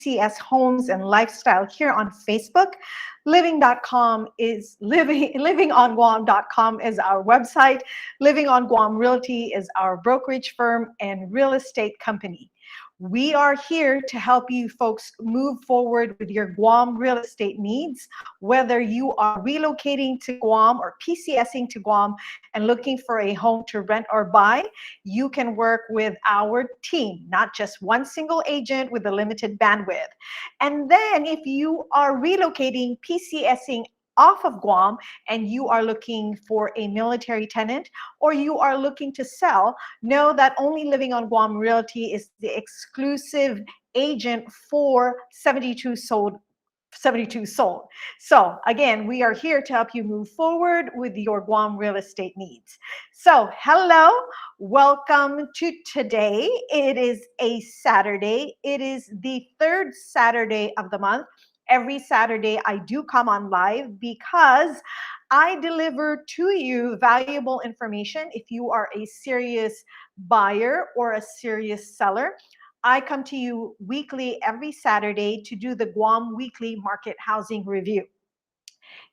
PCS Homes and Lifestyle here on Facebook. Living.com is livingonguam.com is our website. Living on Guam Realty is our brokerage firm and real estate company. We are here to help you folks move forward with your Guam real estate needs, whether you are relocating to Guam or PCSing to Guam and looking for a home to rent or buy. You can work with our team, not just one single agent with a limited bandwidth. And then if you are relocating, PCSing off of Guam and you are looking for a military tenant or you are looking to sell, know that only Living on Guam Realty is the exclusive agent for 72 sold. So again, we are here to help you move forward with your Guam real estate needs. So hello, welcome to today. It is a Saturday. It is the third Saturday of the month. Every Saturday I do come on live because I deliver to you valuable information. If you are a serious buyer or a serious seller, I come to you weekly every Saturday to do the Guam Weekly Market Housing Review.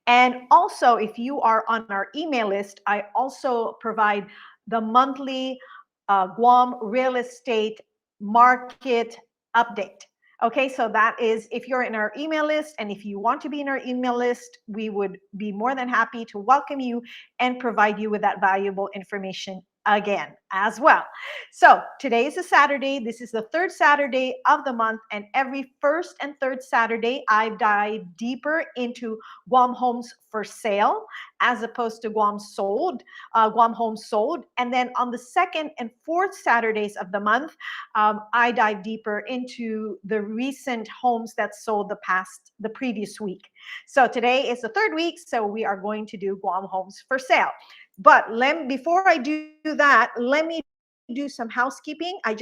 And also, if you are on our email list, I also provide the monthly Guam real estate market update. Okay, so that is if you're in our email list, and if you want to be in our email list, we would be more than happy to welcome you and provide you with that valuable information again as well. So today is a Saturday. This is the third Saturday of the month, and every first and third Saturday, I dive deeper into Guam homes for sale as opposed to Guam homes sold. And then on the second and fourth Saturdays of the month, I dive deeper into the recent homes that sold the previous week. So today is the third week, so we are going to do Guam homes for sale. But before I do that, let me do some housekeeping. I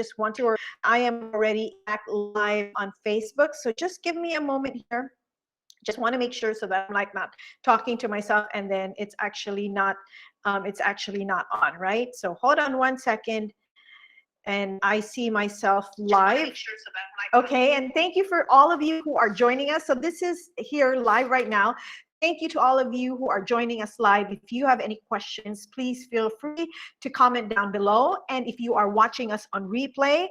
am already back live on Facebook, so just give me a moment here. Just want to make sure so that I'm like not talking to myself and then it's actually not on, right? So hold on one second. And I see myself live. Okay, and thank you for all of you who are joining us. So this is here live right now. Thank you to all of you who are joining us live. If you have any questions, please feel free to comment down below. And if you are watching us on replay,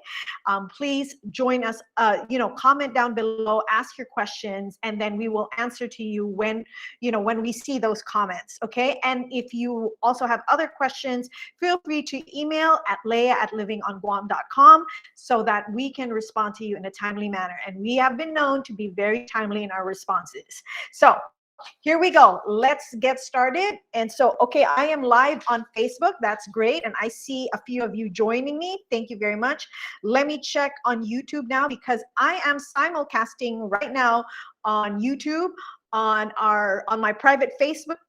please join us, comment down below, ask your questions, and then we will answer to you when we see those comments, okay? And if you also have other questions, feel free to email at leah@livingonguam.com so that we can respond to you in a timely manner. And we have been known to be very timely in our responses. So here we go. Let's get started. And so, okay, I am live on Facebook. That's great. And I see a few of you joining me. Thank you very much. Let me check on YouTube now because I am simulcasting right now on YouTube, on my private Facebook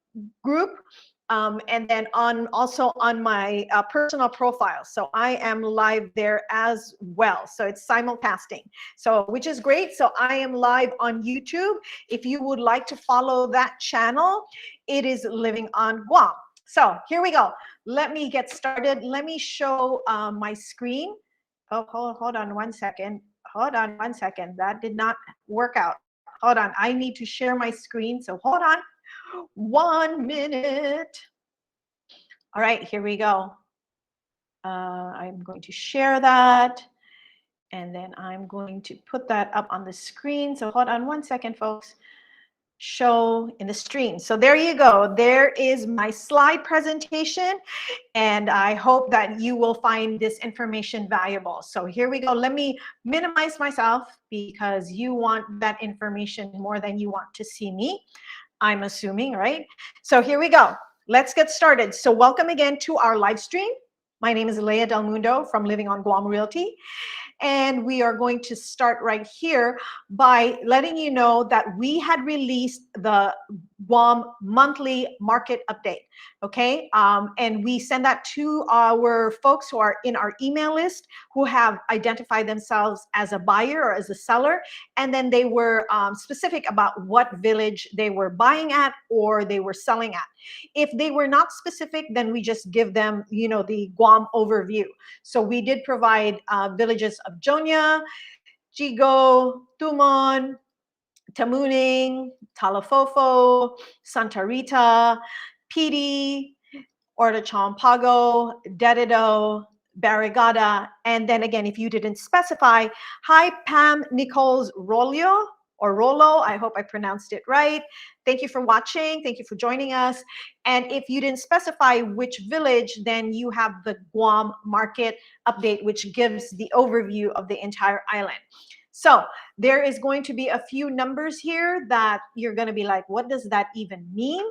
group, and then also on my personal profile. So I am live there as well. So it's simulcasting, which is great. So I am live on YouTube. If you would like to follow that channel, it is Living on Guam. So here we go. Let me get started. Let me show my screen. Oh, hold on one second. Hold on one second. That did not work out. Hold on. I need to share my screen. So hold on. 1 minute. All right, here we go. I'm going to share that. And then I'm going to put that up on the screen. So hold on one second, folks. Show in the stream. So there you go. There is my slide presentation. And I hope that you will find this information valuable. So here we go. Let me minimize myself because you want that information more than you want to see me, I'm assuming, right? So here we go. Let's get started. So welcome again to our live stream. My name is Leah Del Mundo from Living on Guam Realty. And we are going to start right here by letting you know that we had released the Guam monthly market update, okay? And we send that to our folks who are in our email list who have identified themselves as a buyer or as a seller. And then they were specific about what village they were buying at or they were selling at. If they were not specific, then we just give them, the Guam overview. So we did provide villages of Jonia, Jigo, Tumon, Tamuning, Talafofo, Santa Rita, Pidi, Orta Champago, Dedido, Barrigada, and then again, if you didn't specify, hi Pam Nichols Rollo or Rolo, I hope I pronounced it right. Thank you for watching, thank you for joining us. And if you didn't specify which village, then you have the Guam market update, which gives the overview of the entire island. So there is going to be a few numbers here that you're going to be like, what does that even mean?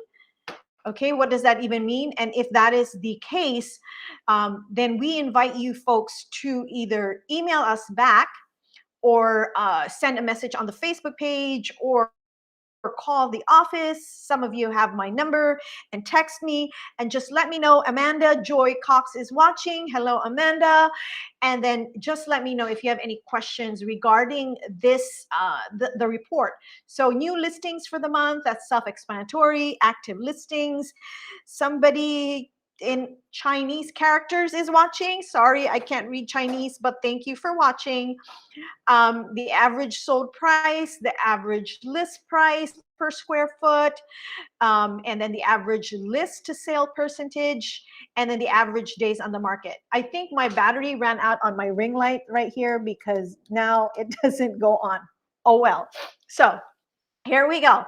Okay, what does that even mean? And if that is the case, then we invite you folks to either email us back or send a message on the Facebook page or call the office. Some of you have my number, and text me and just let me know. Amanda Joy Cox is watching. Hello, Amanda. And then just let me know if you have any questions regarding this, the report. So new listings for the month, that's self-explanatory. Active listings. Somebody in Chinese characters is watching. Sorry, I can't read Chinese, but thank you for watching. The average sold price, the average list price per square foot, and then the average list to sale percentage, and then the average days on the market. I think my battery ran out on my ring light right here because now it doesn't go on. Oh well. So here we go.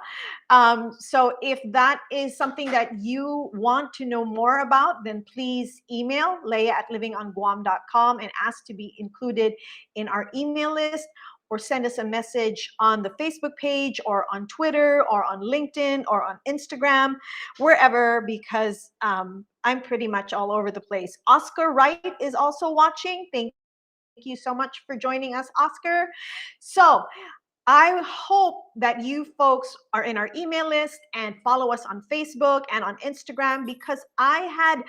So if that is something that you want to know more about, then please email leah@livingonguam.com and ask to be included in our email list, or send us a message on the Facebook page or on Twitter or on LinkedIn or on Instagram, wherever, because I'm pretty much all over the place. Oscar Wright is also watching. Thank you so much for joining us, Oscar. So I hope that you folks are in our email list and follow us on Facebook and on Instagram, because I had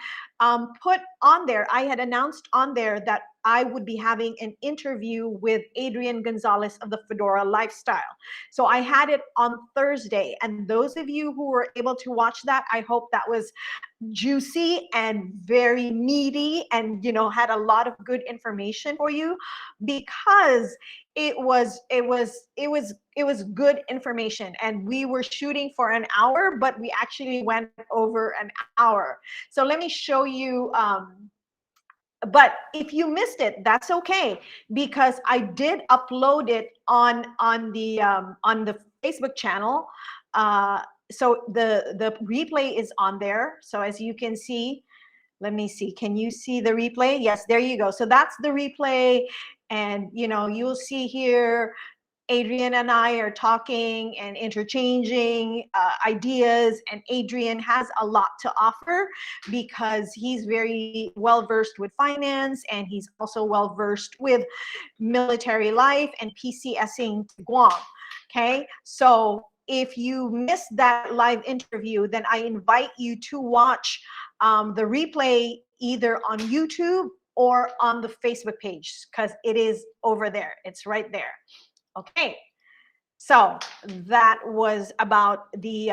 put on there, I had announced on there that I would be having an interview with Adrian Gonzalez of the Fedora Lifestyle. So I had it on Thursday, and those of you who were able to watch that, I hope that was juicy and very meaty, and had a lot of good information for you, because it was good information. And we were shooting for an hour, but we actually went over an hour. So let me show you. But if you missed it, that's okay, because I did upload it on the Facebook channel. So the replay is on there. So as you can see, let me see, can you see the replay? Yes, there you go. So that's the replay. And you'll see here Adrian and I are talking and interchanging ideas, and Adrian has a lot to offer because he's very well versed with finance, and he's also well versed with military life and PCSing to Guam. Okay, so if you missed that live interview, then I invite you to watch the replay either on YouTube or on the Facebook page, because it is over there. It's right there. Okay, so that was about the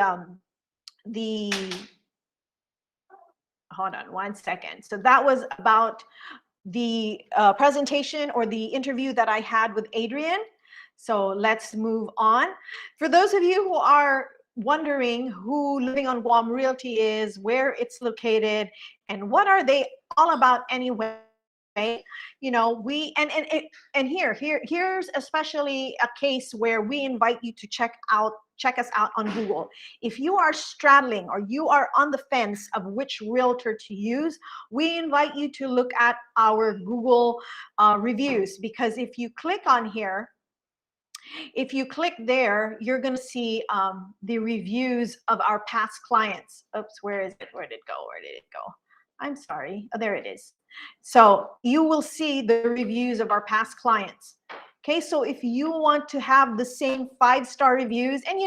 hold on one second. So that was about the presentation or the interview that I had with Adrian. So let's move on. For those of you who are wondering who Living on Guam Realty is, where it's located, and what are they all about anyway, here's especially a case where we invite you to check us out on Google. If you are straddling or you are on the fence of which realtor to use, we invite you to look at our Google reviews, because if you click on here, if you click there, you're going to see the reviews of our past clients. Oops, where is it? Where did it go? Where did it go? I'm sorry. Oh, there it is. So you will see the reviews of our past clients. Okay, so if you want to have the same 5-star reviews, and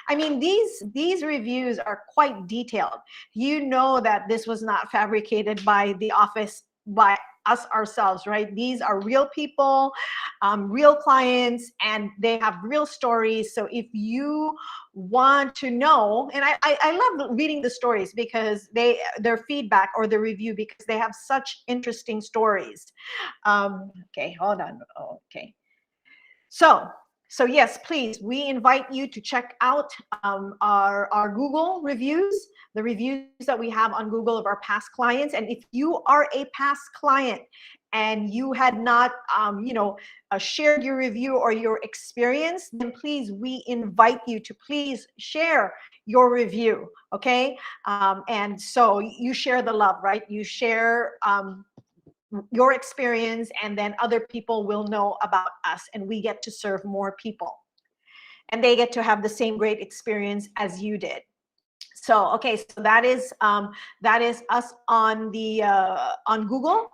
I mean, these reviews are quite detailed. You know that this was not fabricated by the office, by us ourselves, right? These are real people, real clients, and they have real stories. So if you want to know, and I love reading the stories, because their feedback or the review, because they have such interesting stories. Okay, hold on. Okay. So yes, please, we invite you to check out our Google reviews, the reviews that we have on Google of our past clients. And if you are a past client and you had not, shared your review or your experience, then please, we invite you to please share your review, okay? And so you share the love, right? You share your experience, and then other people will know about us, and we get to serve more people, and they get to have the same great experience as you did. So okay, so that is us on the on Google.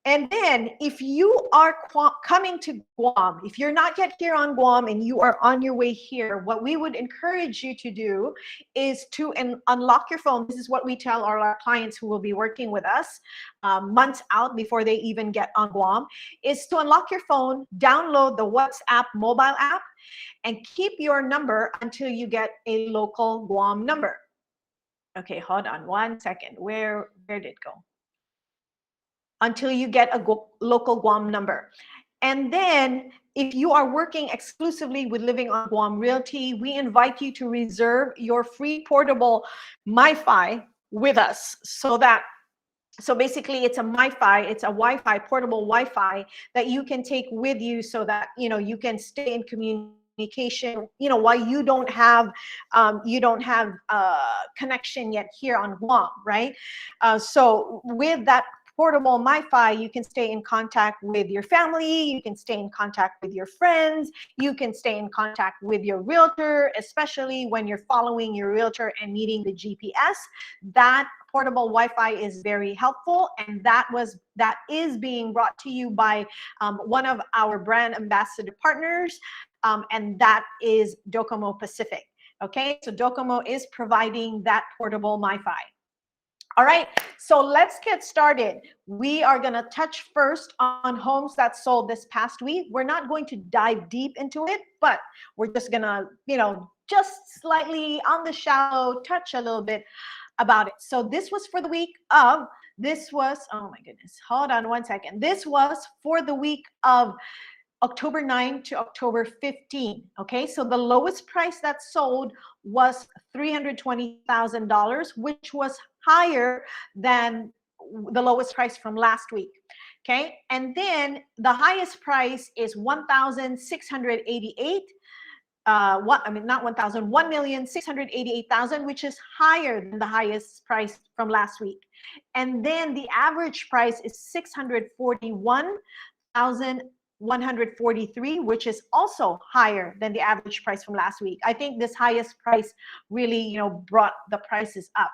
And then if you are coming to Guam, if you're not yet here on Guam and you are on your way here, what we would encourage you to do is to unlock your phone. This is what we tell all our clients who will be working with us months out before they even get on Guam, is to unlock your phone, download the WhatsApp mobile app, and keep your number until you get a local Guam number. Okay, hold on one second. Where did it go? Until you get a local Guam number. And then if you are working exclusively with Living on Guam Realty, we invite you to reserve your free portable MiFi with us, so basically it's a MiFi, it's a Wi-Fi, portable Wi-Fi that you can take with you so that, you can stay in communication, while you don't have connection yet here on Guam, right? So with that portable MiFi, you can stay in contact with your family, you can stay in contact with your friends, you can stay in contact with your realtor, especially when you're following your realtor and meeting the GPS. That portable Wi-Fi is very helpful, and that is being brought to you by one of our brand ambassador partners, and that is Docomo Pacific. Okay, so Docomo is providing that portable MiFi. All right, so let's get started. We are going to touch first on homes that sold this past week. We're not going to dive deep into it, but we're just going to, just slightly on the shallow touch a little bit about it. So this was for the week of, oh my goodness, hold on one second. This was for the week of October 9 to October 15. Okay, so the lowest price that sold was $320,000, which was higher than the lowest price from last week. Okay, and then the highest price is 1,688. Not 1,000, 1,688,000, which is higher than the highest price from last week. And then the average price is 641,143, which is also higher than the average price from last week. I think this highest price really, brought the prices up.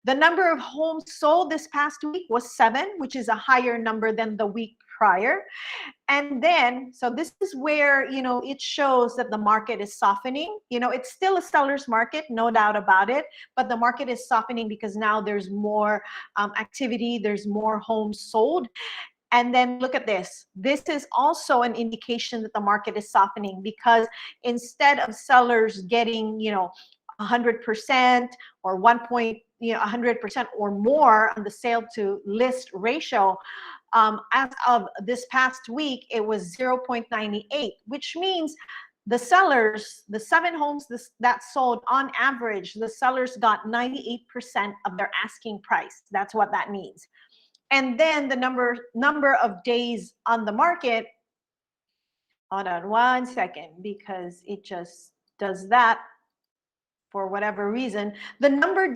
The number of homes sold this past week was 7, which is a higher number than the week prior. And then, so this is where, it shows that the market is softening. It's still a seller's market, no doubt about it, but the market is softening because now there's more activity, there's more homes sold. And then look at this. This is also an indication that the market is softening, because instead of sellers getting, 100% or 100% or more on the sale to list ratio, as of this past week, it was 0.98, which means the sellers, the 7 homes that sold, on average, the sellers got 98% of their asking price. That's what that means. And then the number of days on the market, hold on one second, because it just does that for whatever reason. The number of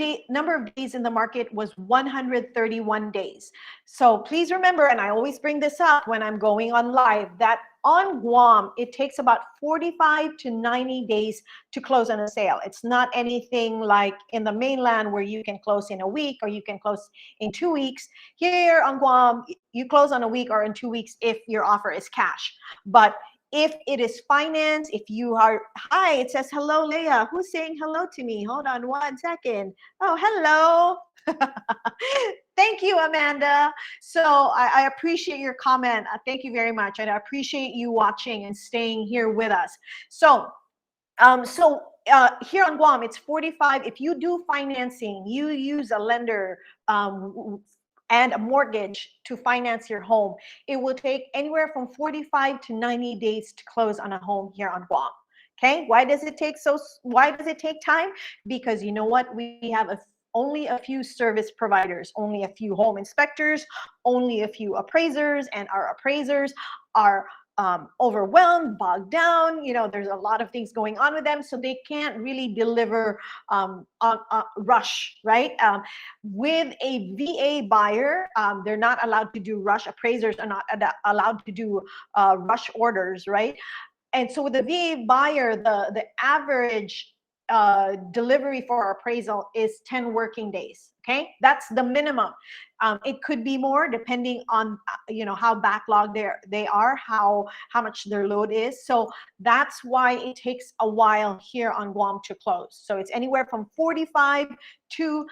days in the market was 131 days. So please remember, and I always bring this up when I'm going on live, that on Guam, it takes about 45 to 90 days to close on a sale. It's not anything like in the mainland where you can close in a week or you can close in 2 weeks. Here on Guam, you close on a week or in 2 weeks if your offer is cash. But if it is finance, if you are, hi, it says hello, Leah. Who's saying hello to me? Hold on one second. Oh, hello. Thank you, Amanda. So I appreciate your comment. Thank you very much. And I appreciate you watching and staying here with us. So, here on Guam, it's 45. If you do financing, you use a lender, and a mortgage to finance your home, it will take anywhere from 45 to 90 days to close on a home here on Guam. Okay, why does it take time? Because you know what, we have only a few service providers, only a few home inspectors, only a few appraisers, and our appraisers are overwhelmed, bogged down. You know, there's a lot of things going on with them, so they can't really deliver rush, right? With a VA buyer, they're not allowed to do rush. Appraisers are not allowed to do rush orders, right? And so with the VA buyer, the average delivery for appraisal is 10 working days. Okay, that's the minimum. It could be more depending on how backlogged they are, how much their load is. So that's why it takes a while here on Guam to close. So it's anywhere from 45 to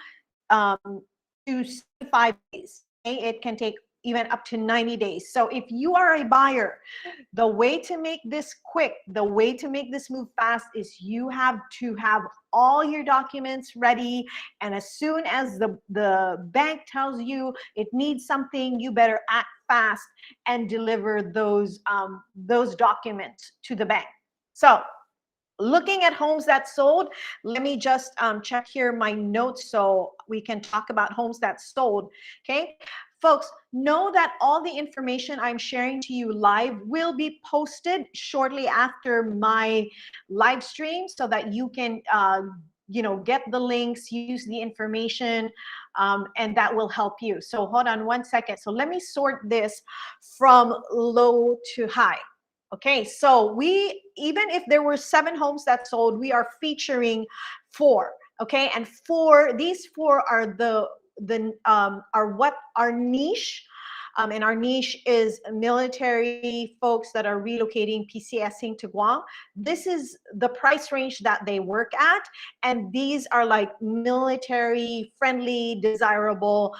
75 days. Okay? It can take even up to 90 days. So if you are a buyer, the way to make this quick, the way to make this move fast is you have to have all your documents ready. And as soon as the bank tells you it needs something, you better act fast and deliver those documents to the bank. So looking at homes that sold, let me just check here my notes so we can talk about homes that sold. Okay, folks, know that all the information I'm sharing to you live will be posted shortly after my live stream so that you can get the links, use the information, and that will help you. So hold on one second. So let me sort this from low to high. Okay, so even if there were 7 homes that sold, we are featuring 4. Okay, and these four are are what our niche, and our niche is military folks that are relocating, PCSing to Guam. This is the price range that they work at, and these are like military friendly, desirable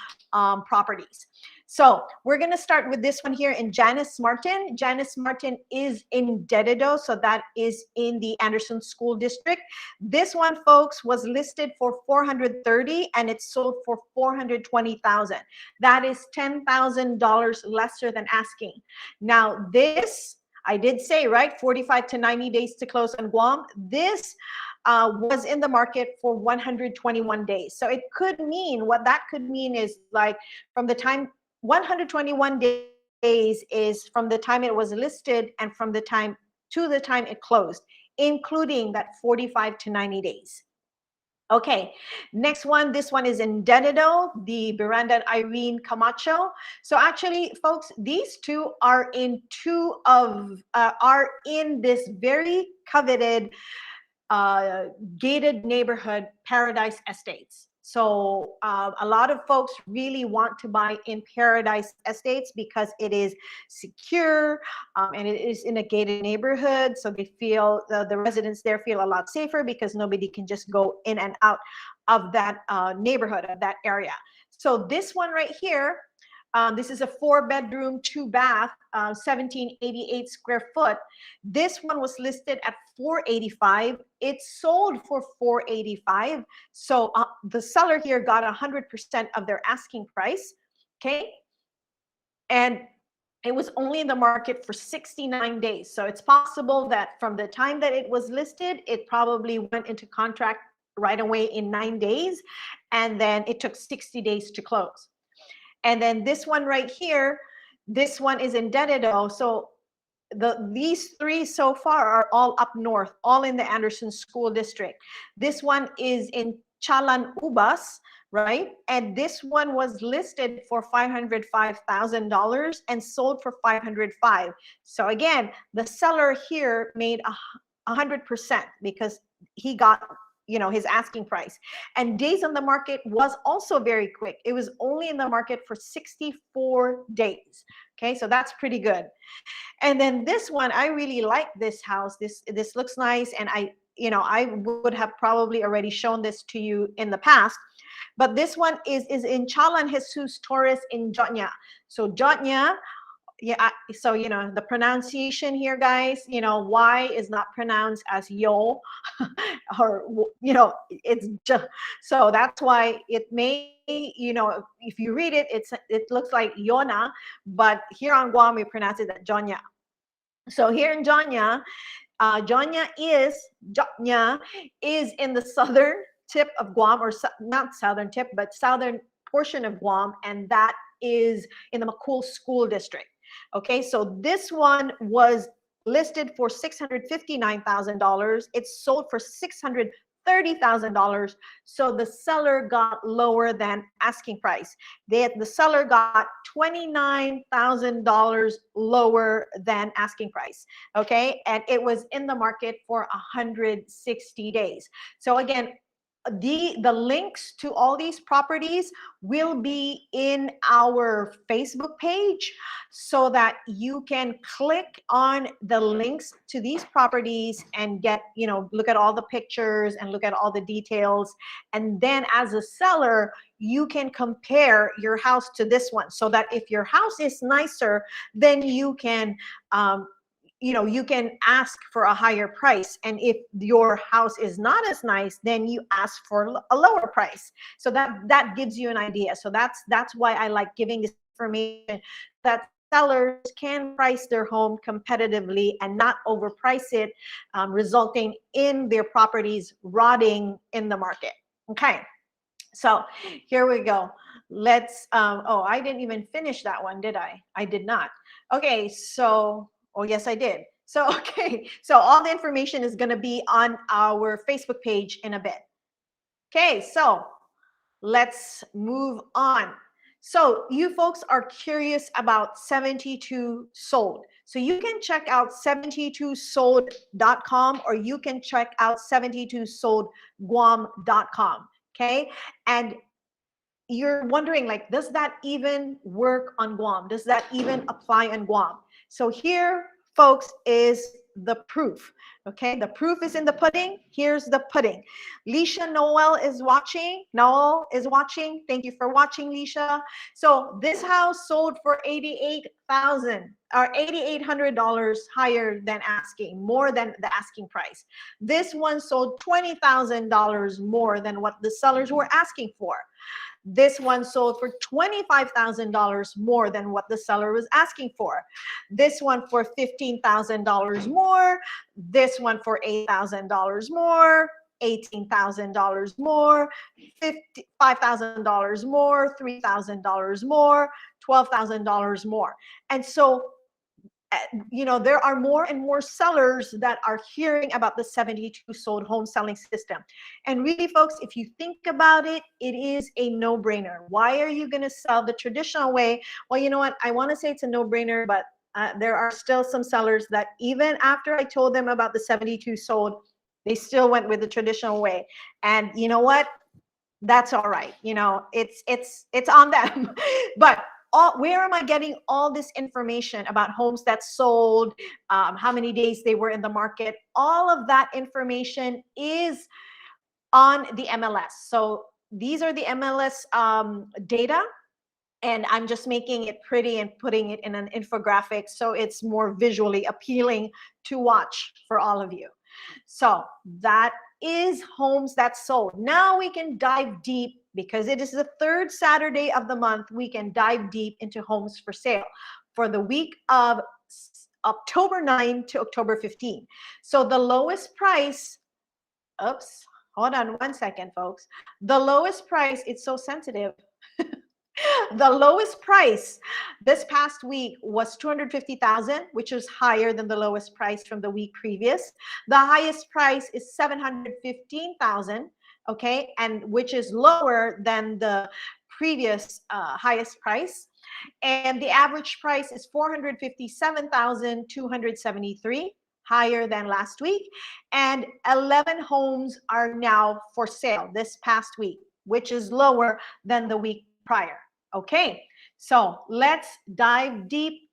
properties. So we're going to start with this one here in Janice Martin. Janice Martin is in Dededo, so that is in the Anderson School District. This one, folks, was listed for $430 and it sold for $420,000. That is $10,000 lesser than asking. Now this, I did say, right, 45 to 90 days to close on Guam. This was in the market for 121 days. So it could mean, what that could mean is like from the time 121 days is from the time it was listed and from the time to the time it closed, including that 45 to 90 days. Okay, next one, this one is in Dededo, the Miranda and Irene Camacho. So actually, folks, these two are in this very coveted gated neighborhood, Paradise Estates. So a lot of folks really want to buy in Paradise Estates because it is secure and it is in a gated neighborhood. So they feel, the residents there feel a lot safer because nobody can just go in and out of that neighborhood, of that area. So this one right here, this is a 4-bedroom, 2-bath, 1788 square foot. This one was listed at $485. It sold for $485. So the seller here got 100% of their asking price. Okay, and it was only in the market for 69 days. So it's possible that from the time that it was listed, it probably went into contract right away in 9 days, and then it took 60 days to close. And then this one right here, this one is in Dededo. So these 3 so far are all up north, all in the Anderson School District. This one is in Chalan Ubas, right? And this one was listed for $505,000 and sold for $505,000. So again, the seller here made 100% because he got his asking price. And days on the market was also very quick. It was only in the market for 64 days. Okay, so that's pretty good. And then this one, I really like this house. This looks nice, and I would have probably already shown this to you in the past. But this one is in Chalan Jesus Torres in Jotnya. So Jotnya, Yeah, so the pronunciation here, guys, Y is not pronounced as yo, or it's just, so that's why it may, if you read it, it looks like Yona, but here on Guam we pronounce it as Jonya. So here in Jonya, Jonya is in the southern tip of Guam, or not southern tip, but southern portion of Guam, and that is in the Makul School District. Okay, so this one was listed for $659,000. It's sold for $630,000. So the seller got lower than asking price. The seller got $29,000 lower than asking price. Okay, and it was in the market for 160 days. So again, the links to all these properties will be in our Facebook page, so that you can click on the links to these properties and get, look at all the pictures and look at all the details. And then as a seller, you can compare your house to this one, so that if your house is nicer, then you can you can ask for a higher price. And if your house is not as nice, then you ask for a lower price. So that gives you an idea. So that's why I like giving this information, that sellers can price their home competitively and not overprice it, resulting in their properties rotting in the market. Okay, so here we go. Let's oh, I didn't even finish that one, did I? I did not. Okay, so, oh yes, I did. So okay, so all the information is going to be on our Facebook page in a bit. Okay, so let's move on. So you folks are curious about 72 Sold. So you can check out 72sold.com, or you can check out 72soldguam.com. Okay, and you're wondering, like, does that even work on Guam? Does that even apply on Guam? So here, folks, is the proof. Okay, the proof is in the pudding. Here's the pudding. Leisha Noel is watching. Noel is watching. Thank you for watching, Leisha. So this house sold for $88,000 or $8,800 higher than asking, more than the asking price. This one sold $20,000 more than what the sellers were asking for. This one sold for $25,000 more than what the seller was asking for. This one for $15,000 more. This one for $8,000 more. $18,000 more, $5,000 more, $3,000 more, $12,000 more. And so there are more and more sellers that are hearing about the 72 sold home selling system. And really, folks, if you think about it, it is a no-brainer. Why are you going to sell the traditional way? Well, you know what? I want to say it's a no-brainer, but there are still some sellers that even after I told them about the 72 sold, they still went with the traditional way. And you know what? That's all right. It's on them. But where am I getting all this information about homes that sold, how many days they were in the market? All of that information is on the MLS. So these are the MLS data, and I'm just making it pretty and putting it in an infographic so it's more visually appealing to watch for all of you. So that is homes that sold. Now we can dive deep, because it is the third Saturday of the month. We can dive deep into homes for sale for the week of October 9 to October 15. So the lowest price, oops, hold on one second, folks. The lowest price, it's so sensitive. The lowest price this past week was $250,000, which is higher than the lowest price from the week previous. The highest price is $715,000, okay, and which is lower than the previous highest price. And the average price is $457,273, higher than last week. And 11 homes are now for sale this past week, which is lower than the week prior. Okay, so let's dive deep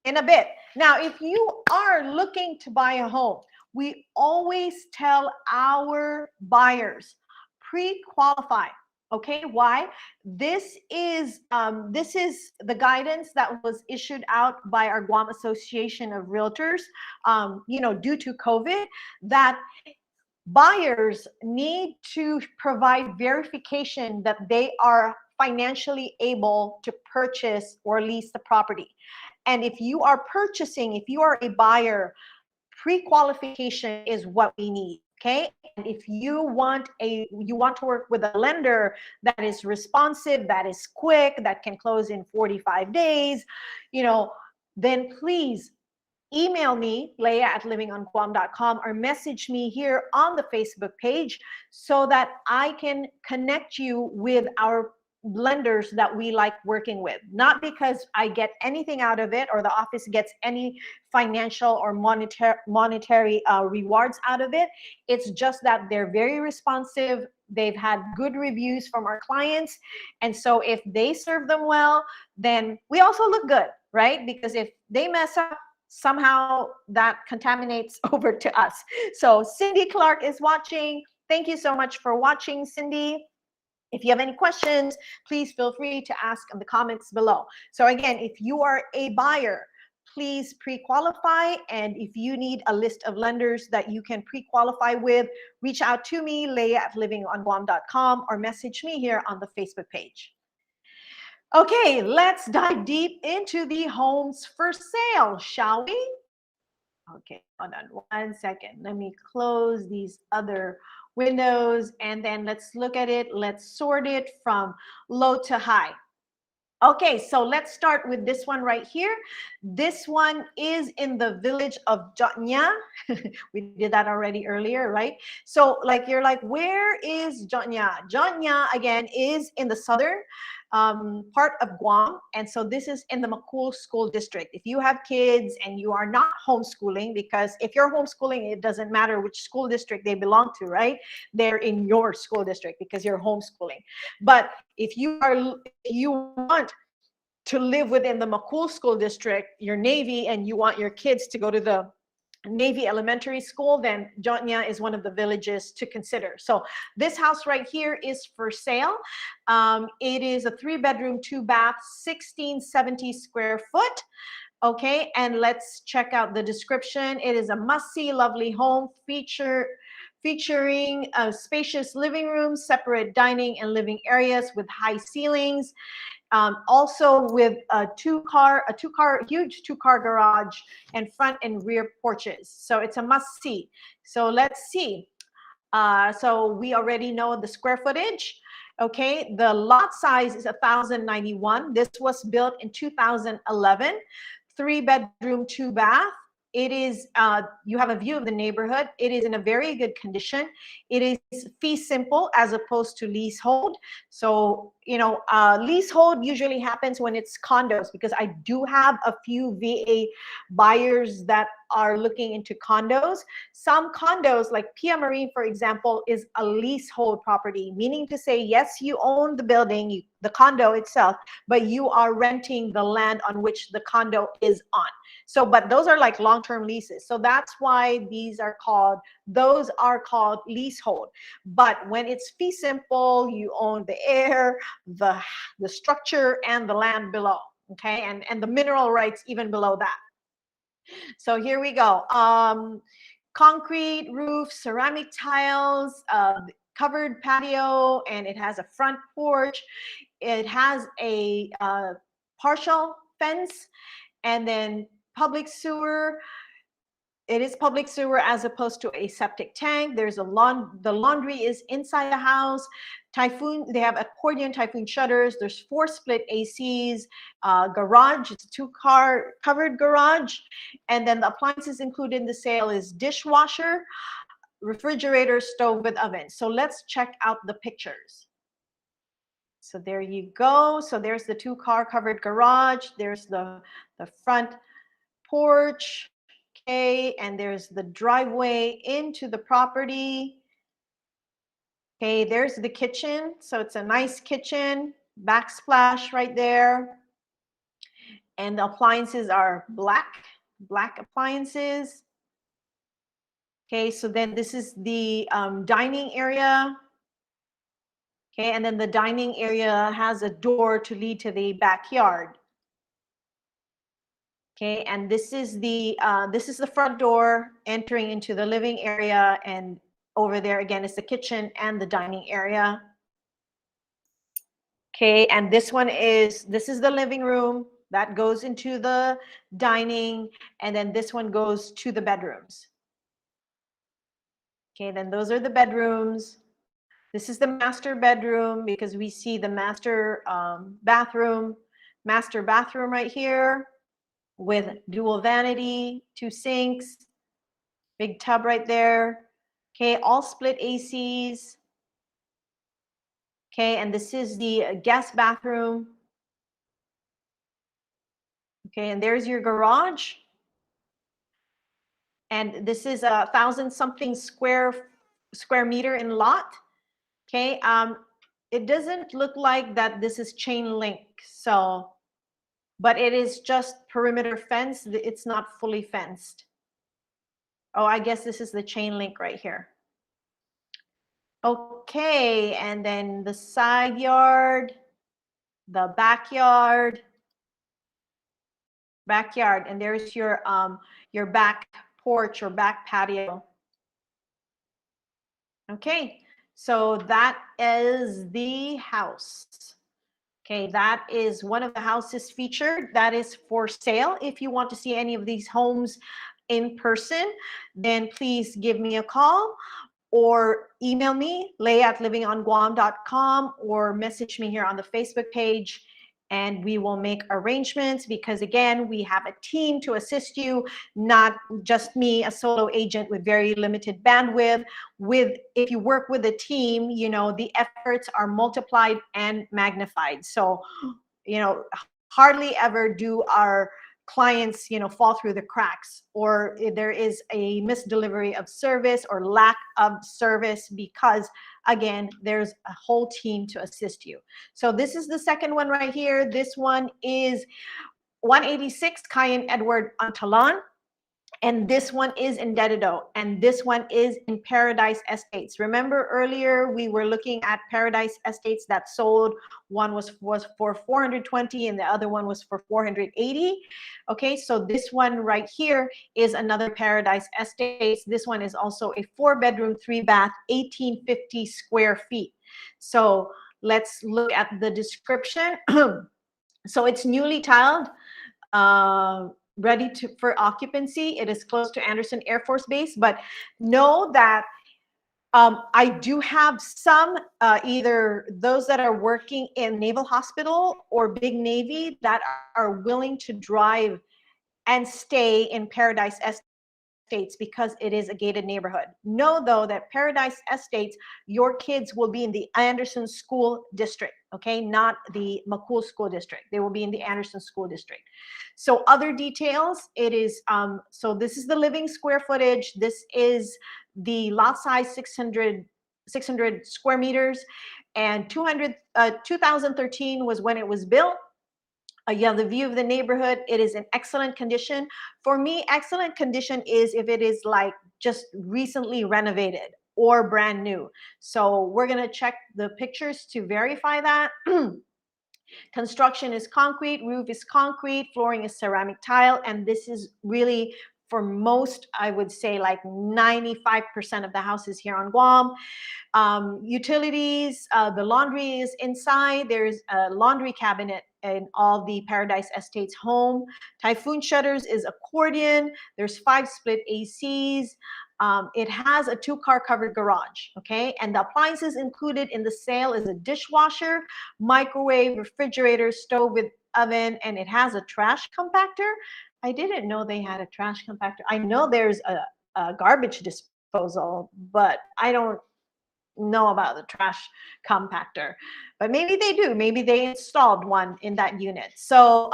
in a bit. Now, if you are looking to buy a home, we always tell our buyers, pre-qualify. Okay, why? This is the guidance that was issued out by our Guam Association of Realtors, due to COVID, that buyers need to provide verification that they are financially able to purchase or lease the property. And if you are purchasing, if you are a buyer, pre-qualification is what we need. Okay, and if you want to work with a lender that is responsive, that is quick, that can close in 45 days, then please email me, leah@livingonguam.com, or message me here on the Facebook page so that I can connect you with our lenders that we like working with. Not because I get anything out of it or the office gets any financial or monetary rewards out of it. It's just that they're very responsive. They've had good reviews from our clients. And so if they serve them well, then we also look good, right? Because if they mess up, somehow that contaminates over to us. So Cindy Clark is watching. Thank you so much for watching, Cindy. If you have any questions, please feel free to ask in the comments below. So again, if you are a buyer, please pre-qualify. And if you need a list of lenders that you can pre-qualify with, reach out to me, leah@livingonguam.com, or message me here on the Facebook page. Okay, let's dive deep into the homes for sale, shall we? Okay, hold on 1 second. Let me close these other windows and then let's look at it. Let's sort it from low to high. Okay, so let's start with this one right here. This one is in the village of Jotnya. We did that already earlier, right? So you're like, where is Jotnya? Jotnya, again, is in the southern part of Guam. And so this is in the Makul School District. If you have kids and you are not homeschooling, because if you're homeschooling, it doesn't matter which school district they belong to, right? They're in your school district because you're homeschooling. But if you want to live within the Makul School District, you're Navy, and you want your kids to go to the Navy Elementary School, then Jotnya is one of the villages to consider. So this house right here is for sale. It is a 3-bedroom, 2-bath, 1670 square foot. Okay, and let's check out the description. It is a must-see, lovely home featuring a spacious living room, separate dining and living areas with high ceilings. Also with a huge two-car garage and front and rear porches. So it's a must-see. So let's see. So we already know the square footage. Okay, the lot size is 1,091. This was built in 2011. 3-bedroom, 2-bath. It is, you have a view of the neighborhood. It is in a very good condition. It is fee simple as opposed to leasehold. So, leasehold usually happens when it's condos, because I do have a few VA buyers that are looking into condos. Some condos, like Pia Marine, for example, is a leasehold property, meaning to say, yes, you own the building, the condo itself, but you are renting the land on which the condo is on. So, but those are like long-term leases. So that's why those are called leasehold. But when it's fee simple, you own the air, the structure, and the land below. Okay, and the mineral rights even below that. So here we go. Concrete roof, ceramic tiles, covered patio, and it has a front porch. It has a partial fence, and then public sewer. It is public sewer as opposed to a septic tank. There's the laundry is inside the house. Typhoon, they have accordion typhoon shutters. There's 4 split ACs. Garage, it's a 2-car covered garage. And then the appliances included in the sale is dishwasher, refrigerator, stove with oven. So let's check out the pictures. So there you go. So there's the 2-car covered garage. There's the front porch. Okay, and there's the driveway into the property. Okay, there's the kitchen. So it's a nice kitchen, backsplash right there. And the appliances are black appliances. Okay, so then this is the dining area. Okay, and then the dining area has a door to lead to the backyard. Okay, and this is the front door entering into the living area, and over there again is the kitchen and the dining area. Okay, and this is the living room that goes into the dining, and then this one goes to the bedrooms. Okay, then those are the bedrooms. This is the master bedroom because we see the master bathroom right here with dual vanity, 2 sinks, big tub right there. Okay, all split ACs. Okay, and this is the guest bathroom. Okay, and there's your garage. And this is 1,000-something square meter in lot. Okay, it doesn't look like that this is chain link, so, but it is just perimeter fence. It's not fully fenced. Oh, I guess this is the chain link right here. Okay, and then the side yard, the backyard, and there's your back porch or back patio. Okay, so that is the house. Okay, that is one of the houses featured that is for sale. If you want to see any of these homes in person, then please give me a call or email me, lay@livingonguam.com, or message me here on the Facebook page, and we will make arrangements, because again, we have a team to assist you, not just me, a solo agent with very limited bandwidth. If you work with a team, you know, the efforts are multiplied and magnified. So, you know, hardly ever do our clients, you know, fall through the cracks, or there is a misdelivery of service or lack of service, because again, there's a whole team to assist you. So this is the second one right here. This one is 186 Cayenne Edward Antalan. And this one is in Dedido, and this one is in Paradise Estates. Remember earlier we were looking at Paradise Estates that sold. One was for 420 and the other one was for 480. Okay, so this one right here is another Paradise Estates. This one is also a 4-bedroom, 3-bath, 1850 square feet. So let's look at the description. So it's newly tiled, ready for occupancy. It is close to Anderson Air Force Base, but know that I do have some, either those that are working in Naval Hospital or Big Navy, that are willing to drive and stay in Paradise Estates because it is a gated neighborhood. Know though that Paradise Estates, your kids will be in the Anderson School District, okay, not the McCool School District. They will be in the Anderson School District. So other details, it is, so this is the living square footage. This is the lot size, 600 square meters, and 2013 was when it was built. You have the view of the neighborhood. It is in excellent condition. For me, excellent condition is if it is like just recently renovated or brand new. So we're gonna check the pictures to verify that. Construction is concrete, roof is concrete, flooring is ceramic tile, and this is really, for most, I would say like 95% of the houses here on Guam. Utilities, the laundry is inside. There's a laundry cabinet in all the Paradise Estates home. Typhoon shutters is accordion. There's 5 split ACs. It has a 2-car covered garage, okay? And the appliances included in the sale is a dishwasher, microwave, refrigerator, stove with oven, and it has a trash compactor. I didn't know they had a trash compactor. I know there's a garbage disposal, but I don't know about the trash compactor, but maybe they do. Maybe they installed one in that unit. So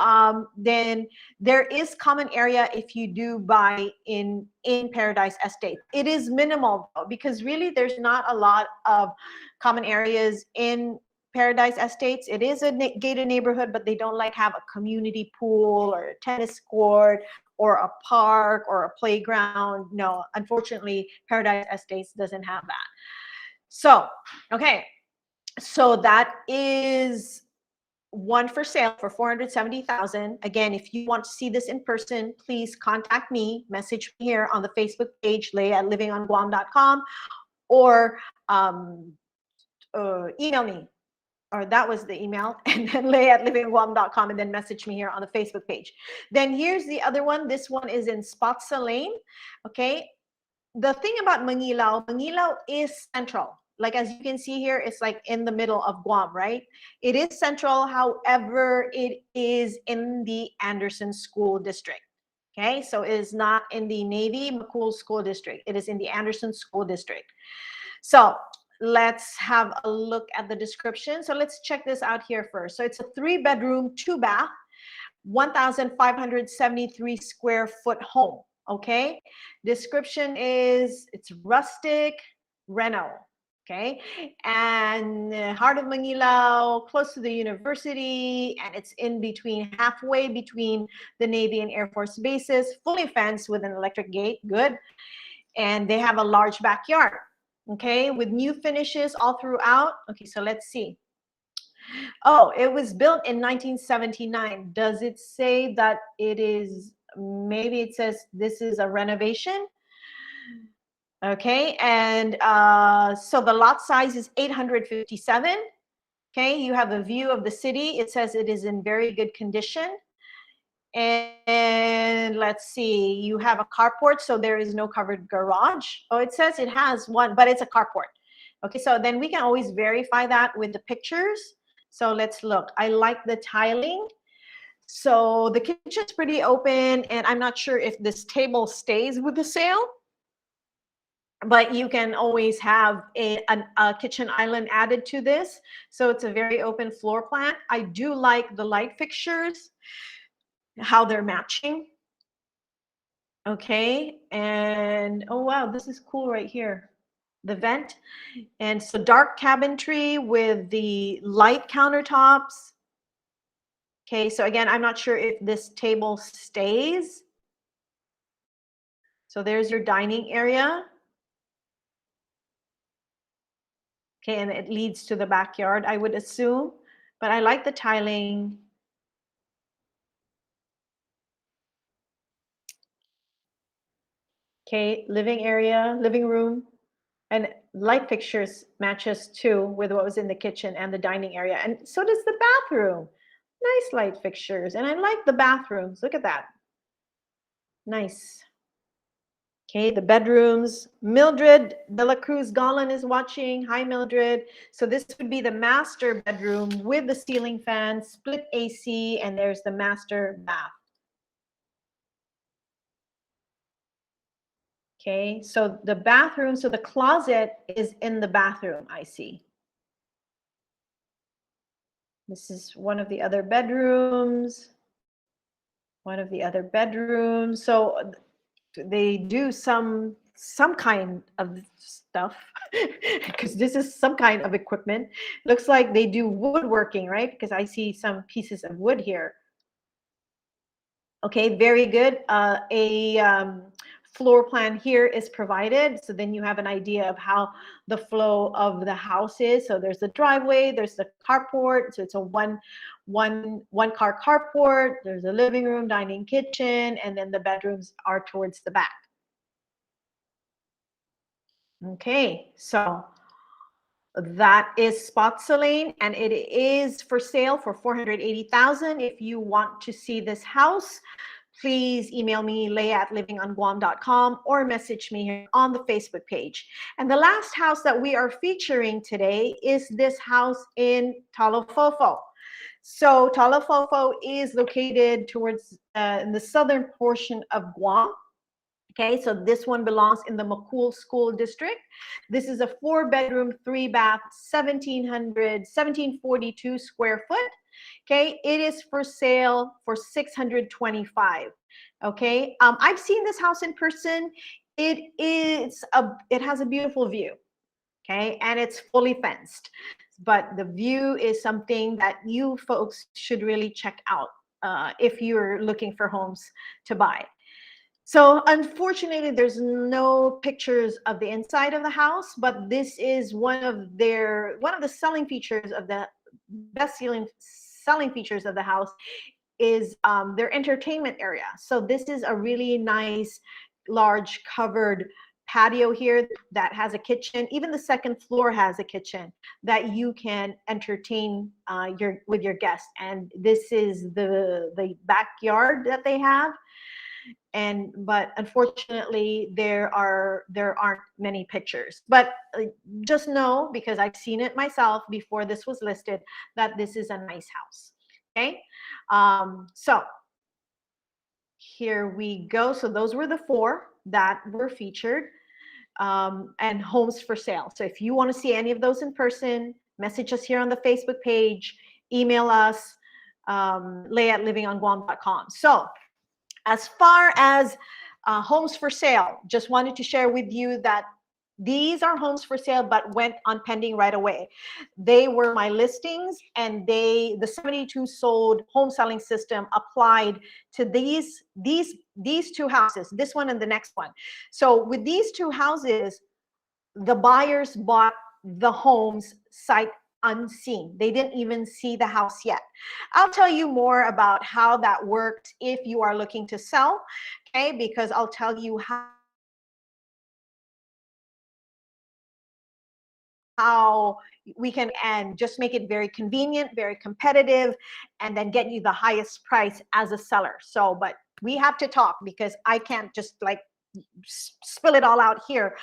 then there is common area if you do buy in Paradise Estate. It is minimal though, because really there's not a lot of common areas in Paradise Estates. It is a gated neighborhood, but they don't like have a community pool or a tennis court or a park or a playground. No, unfortunately, Paradise Estates doesn't have that. So, okay, So that is one for sale for $470,000. Again, if you want to see this in person, please contact me, message me here on the Facebook page, leah@livingonguam.com, or email me, or that was the email, and then leah@livingonguam.com, and then message me here on the Facebook page. Then here's the other one. This one is in Spotsa Lane. Okay, the thing about Mangilao is central. Like, as you can see here, it's like in the middle of Guam, right? It is central. However, it is in the Anderson School District. Okay, so it is not in the Navy McCool School District. It is in the Anderson School District. So let's have a look at the description. So let's check this out here first. So it's a 3-bedroom, 2-bath, 1,573 square foot home. Okay, description is it's rustic, reno. Okay, and heart of Mangilao, close to the university, and it's in between, halfway between the Navy and Air Force bases, fully fenced with an electric gate. Good. And they have a large backyard. Okay, with new finishes all throughout. Okay, so let's see. Oh, it was built in 1979. Does it say that it is, maybe it says this is a renovation? Okay, and so the lot size is 857. Okay, you have a view of the city. It says it is in very good condition. And let's see, you have a carport, so there is no covered garage. Oh, it says it has one, but it's a carport. Okay, so then we can always verify that with the pictures. So let's look. I like the tiling. So the kitchen's pretty open, and I'm not sure if this table stays with the sale, but you can always have a kitchen island added to this. So it's a very open floor plan. I do like the light fixtures, how they're matching. Okay, and oh wow, this is cool right here, the vent. And so dark cabinetry with the light countertops. Okay, so again, I'm not sure if this table stays. So there's your dining area. Okay, and it leads to the backyard, I would assume, but I like the tiling. Okay, living area, living room, and light fixtures matches too with what was in the kitchen and the dining area. And so does the bathroom. Nice light fixtures. And I like the bathrooms. Look at that. Nice. Okay, the bedrooms. Mildred De La Cruz Golan is watching. Hi, Mildred. So this would be the master bedroom with the ceiling fan, split AC, and there's the master bath. Okay, so the bathroom, so the closet is in the bathroom, I see. This is one of the other bedrooms. One of the other bedrooms. So they do some kind of stuff because this is some kind of equipment. Looks like they do woodworking, right? Because I see some pieces of wood here. Okay, very good. Floor plan here is provided, so then you have an idea of how the flow of the house is. So there's the driveway, there's the carport, so it's a one car carport. There's a living room, dining, kitchen, and then the bedrooms are towards the back. Okay, so that is Spotsa Lane, and it is for sale for $480,000. If you want to see this house, please email me, leah@livingonguam.com, or message me here on the Facebook page. And the last house that we are featuring today is this house in Talofofo. So Talofofo is located towards in the southern portion of Guam. Okay, so this one belongs in the McCool School District. This is a 4-bedroom, 3-bath, 1,742 square foot. Okay, it is for sale for $625,000. Okay, I've seen this house in person. It has a beautiful view. Okay, and it's fully fenced, but the view is something that you folks should really check out if you're looking for homes to buy. So unfortunately, there's no pictures of the inside of the house, but this is one of the selling features of the best selling features of the house is their entertainment area. So this is a really nice, large covered patio here that has a kitchen. Even the second floor has a kitchen that you can entertain with your guests. And this is the backyard that they have. But unfortunately there aren't many pictures, but just know, because I've seen it myself before this was listed, that this is a nice house. Okay, so here we go. So those were the 4 that were featured, and homes for sale. So if you want to see any of those in person, message us here on the Facebook page, email us, lay@livingonguam.com. So as far as homes for sale, just wanted to share with you that these are homes for sale, but went on pending right away. They were my listings, and the 72 sold home selling system applied to these 2 houses, this one and the next one. So with these 2 houses, the buyers bought the homes sight unseen. They didn't even see the house yet. I'll tell you more about how that works if you are looking to sell, okay? Because I'll tell you how we can, and just make it very convenient, very competitive, and then get you the highest price as a seller. So, but we have to talk, because I can't just like spill it all out here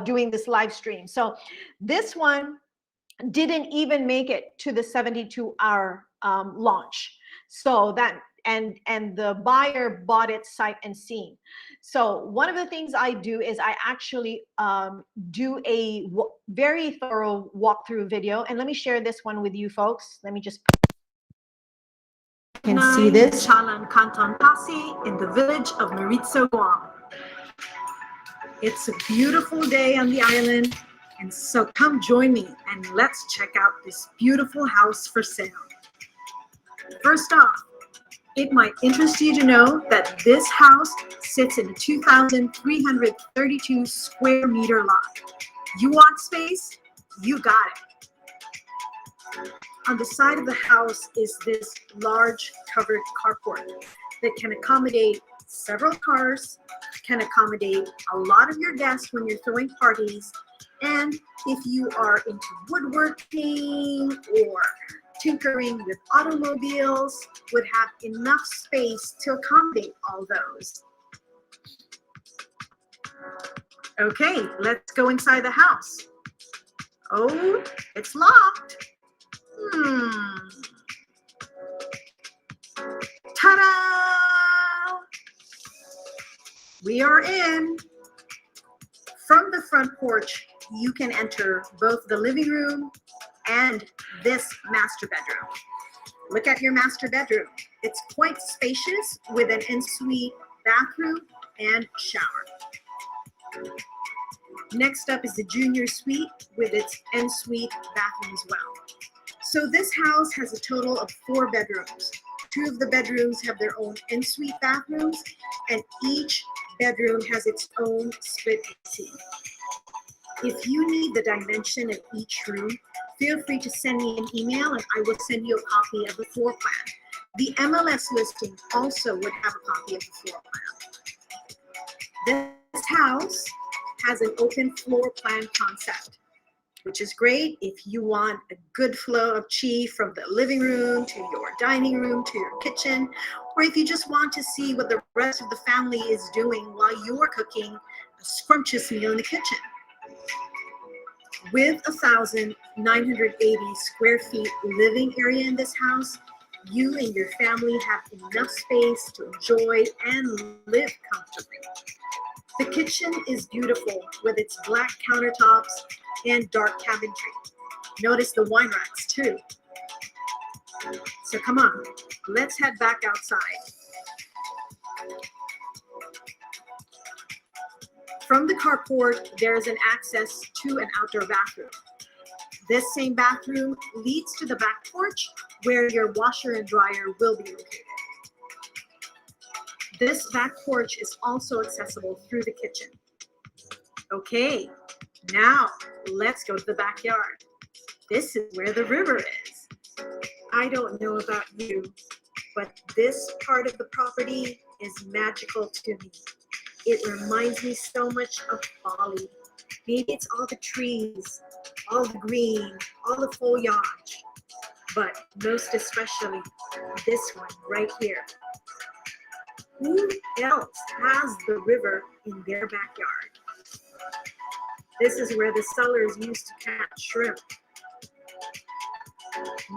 doing this live stream. So this one didn't even make it to the 72-hour launch. So that, and the buyer bought it sight unseen. So one of the things I do is I actually do a very thorough walkthrough video, and let me share this one with you folks. Let me just can see this. Chalan Canton Tallahassee in the village of Miranda, Guam. It's a beautiful day on the island, and so come join me and let's check out this beautiful house for sale. First off, it might interest you to know that this house sits in a 2,332 square meter lot. You want space? You got it. On the side of the house is this large covered carport that can accommodate several cars, can accommodate a lot of your guests when you're throwing parties, and if you are into woodworking or tinkering with automobiles, would have enough space to accommodate all those. Okay, let's go inside the house. Oh, it's locked. Ta-da! We are in. From the front porch, you can enter both the living room and this master bedroom. Look at your master bedroom. It's quite spacious with an ensuite bathroom and shower. Next up is the junior suite with its ensuite bathroom as well. So this house has a total of 4 bedrooms. 2 of the bedrooms have their own ensuite bathrooms, and each bedroom has its own split AC. If you need the dimension of each room, feel free to send me an email and I will send you a copy of the floor plan. The MLS listing also would have a copy of the floor plan. This house has an open floor plan concept, which is great if you want a good flow of chi from the living room to your dining room to your kitchen, or if you just want to see what the rest of the family is doing while you're cooking a scrumptious meal in the kitchen. With 1,980 square feet living area in this house, you and your family have enough space to enjoy and live comfortably. The kitchen is beautiful with its black countertops and dark cabinetry. Notice the wine racks too. So come on, let's head back outside. From the carport, there is an access to an outdoor bathroom. This same bathroom leads to the back porch where your washer and dryer will be located. This back porch is also accessible through the kitchen. Okay, now let's go to the backyard. This is where the river is. I don't know about you, but this part of the property is magical to me. It reminds me so much of Bali. Maybe it's all the trees, all the green, all the foliage, but most especially this one right here. Who else has the river in their backyard? This is where the sellers used to catch shrimp.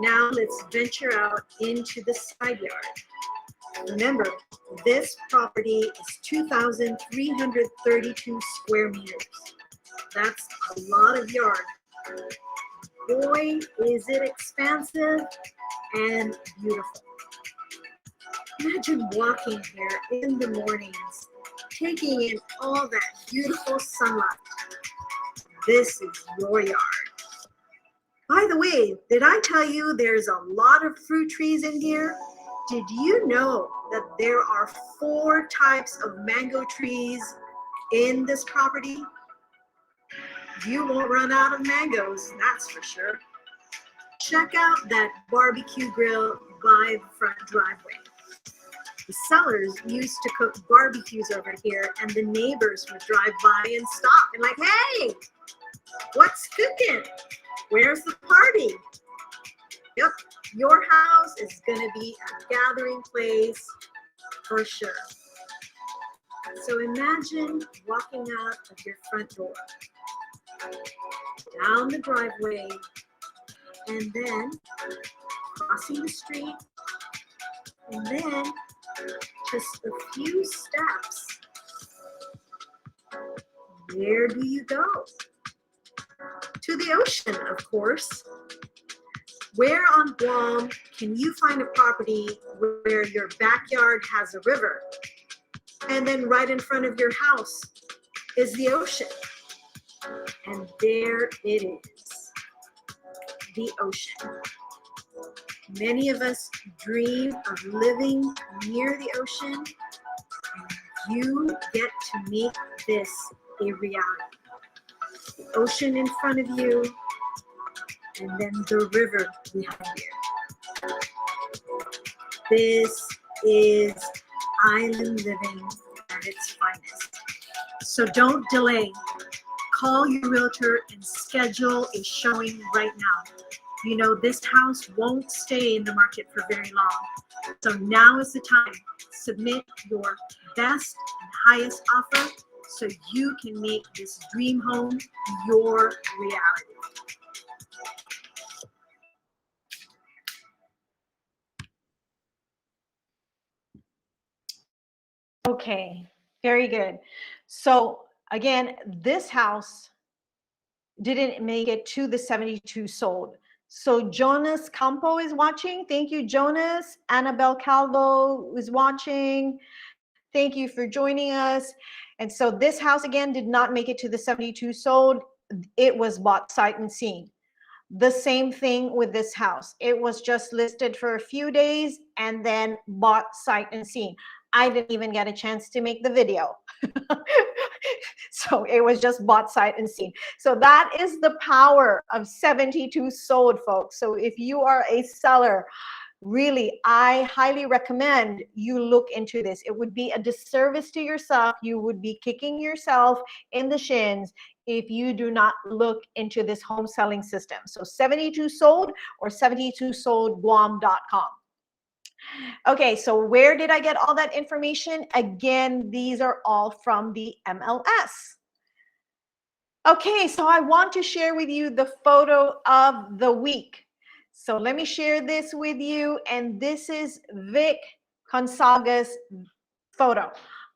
Now let's venture out into the side yard. Remember, this property is 2,332 square meters. That's a lot of yard. Boy, is it expansive and beautiful. Imagine walking here in the mornings, taking in all that beautiful sunlight. This is your yard. By the way, did I tell you there's a lot of fruit trees in here? Did you know that there are 4 types of mango trees in this property? You won't run out of mangoes, that's for sure. Check out that barbecue grill by the front driveway. The sellers used to cook barbecues over here, and the neighbors would drive by and stop and like, hey, what's cooking? Where's the party? Yep, your house is gonna be a gathering place for sure. So imagine walking out of your front door, down the driveway, and then crossing the street, and then just a few steps. Where do you go? To the ocean, of course. Where on Guam can you find a property where your backyard has a river, and then right in front of your house is the ocean? And there it is, the ocean. Many of us dream of living near the ocean, and you get to make this a reality. The ocean in front of you, and then the river behind you. This is island living at its finest. So don't delay. Call your realtor and schedule a showing right now. You know, this house won't stay in the market for very long. So now is the time. Submit your best and highest offer so you can make this dream home your reality. Okay, very good. So again, this house didn't make it to the 72 sold. So Jonas Campo is watching. Thank you, Jonas. Annabelle Calvo is watching. Thank you for joining us. And so this house again did not make it to the 72 sold. It was bought sight unseen. The same thing with this house. It was just listed for a few days and then bought sight unseen. I didn't even get a chance to make the video. So it was just bought sight unseen. So that is the power of 72 sold, folks. So if you are a seller, really, I highly recommend you look into this. It would be a disservice to yourself. You would be kicking yourself in the shins if you do not look into this home selling system. So 72 sold or 72soldguam.com. Okay, so where did I get all that information? Again, these are all from the MLS. Okay, so I want to share with you the photo of the week. So let me share this with you. And this is Vic Gonzaga's photo.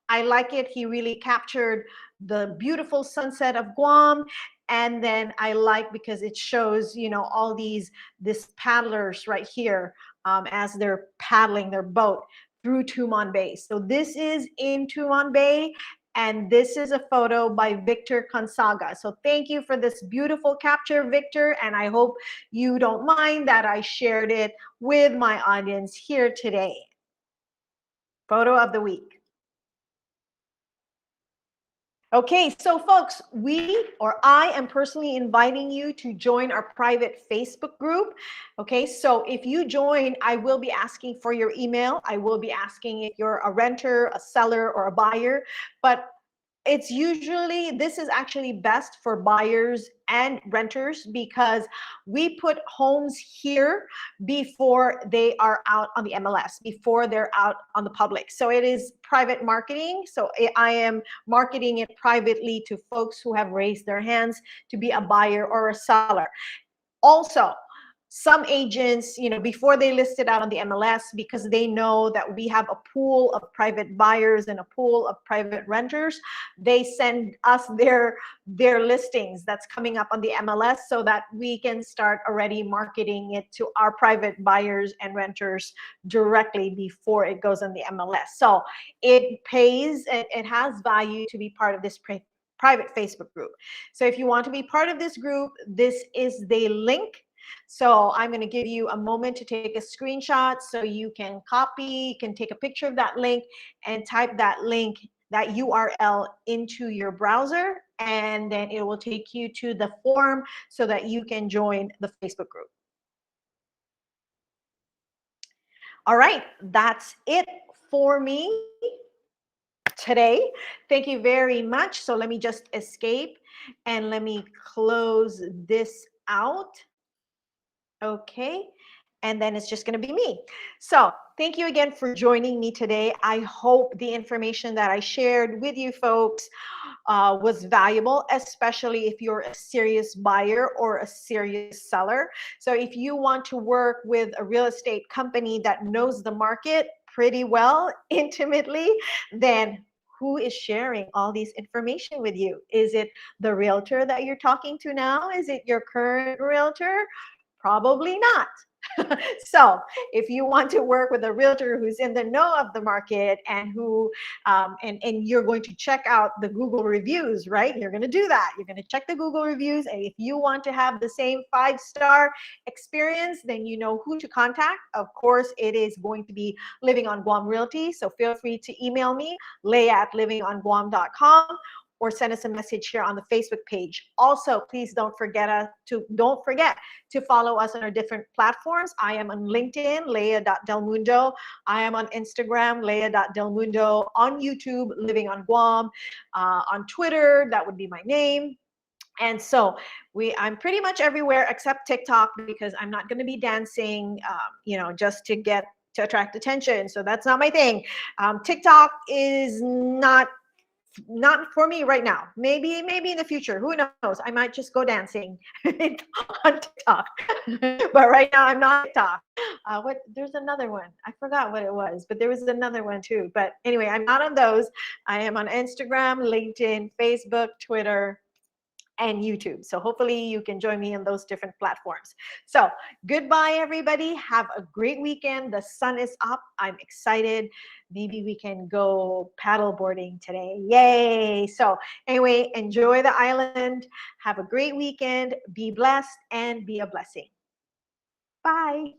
I like it. He really captured the beautiful sunset of Guam. And then I like because it shows, you know, all these paddlers right here as they're paddling their boat through Tumon Bay. So this is in Tumon Bay. And this is a photo by Victor Gonzaga. So thank you for this beautiful capture, Victor. And I hope you don't mind that I shared it with my audience here today. Photo of the week. Okay, so folks, I am personally inviting you to join our private Facebook group. Okay, so if you join, I will be asking for your email. I will be asking if you're a renter, a seller, or a buyer. But this is actually best for buyers and renters because we put homes here before they are out on the MLS, before they're out on the public. So it is private marketing. So I am marketing it privately to folks who have raised their hands to be a buyer or a seller. Also, some agents, before they list it out on the MLS, because they know that we have a pool of private buyers and a pool of private renters, they send us their listings that's coming up on the MLS so that we can start already marketing it to our private buyers and renters directly before it goes on the MLS. So it pays, it has value to be part of this private Facebook group. So if you want to be part of this group, this is the link. So I'm going to give you a moment to take a screenshot so you can copy, you can take a picture of that link and type that link, that URL into your browser, and then it will take you to the form so that you can join the Facebook group. All right, that's it for me today. Thank you very much. So let me just escape and let me close this out. Okay, and then it's just going to be me. So thank you again for joining me today. I hope the information that I shared with you folks was valuable, especially if you're a serious buyer or a serious seller. So if you want to work with a real estate company that knows the market pretty well, intimately, then who is sharing all these information with you? Is it the realtor that you're talking to now? Is it your current realtor? Probably not. So if you want to work with a realtor who's in the know of the market and who and you're going to check out the Google reviews, right? You're going to do that. You're going to check the Google reviews, and if you want to have the same 5-star experience, then you know who to contact. Of course, it is going to be Living on Guam Realty. So feel free to email me, leah@livingonguam.com, or send us a message here on the Facebook page. Also, please don't forget to follow us on our different platforms. I am on LinkedIn, leah.delmundo. I am on Instagram, leah.delmundo. On YouTube, Living on Guam. On Twitter, that would be my name. And so I'm pretty much everywhere except TikTok, because I'm not going to be dancing, just to attract attention. So that's not my thing. TikTok is not for me right now. Maybe in the future, who knows? I might just go dancing on TikTok. But right now I'm not TikTok. There's another one. I forgot what it was, but there was another one too. But anyway, I'm not on those. I am on Instagram, LinkedIn, Facebook, Twitter, and YouTube. So hopefully you can join me on those different platforms. So goodbye, everybody. Have a great weekend. The sun is up. I'm excited. Maybe we can go paddle boarding today. Yay. So anyway, enjoy the island. Have a great weekend. Be blessed and be a blessing. Bye.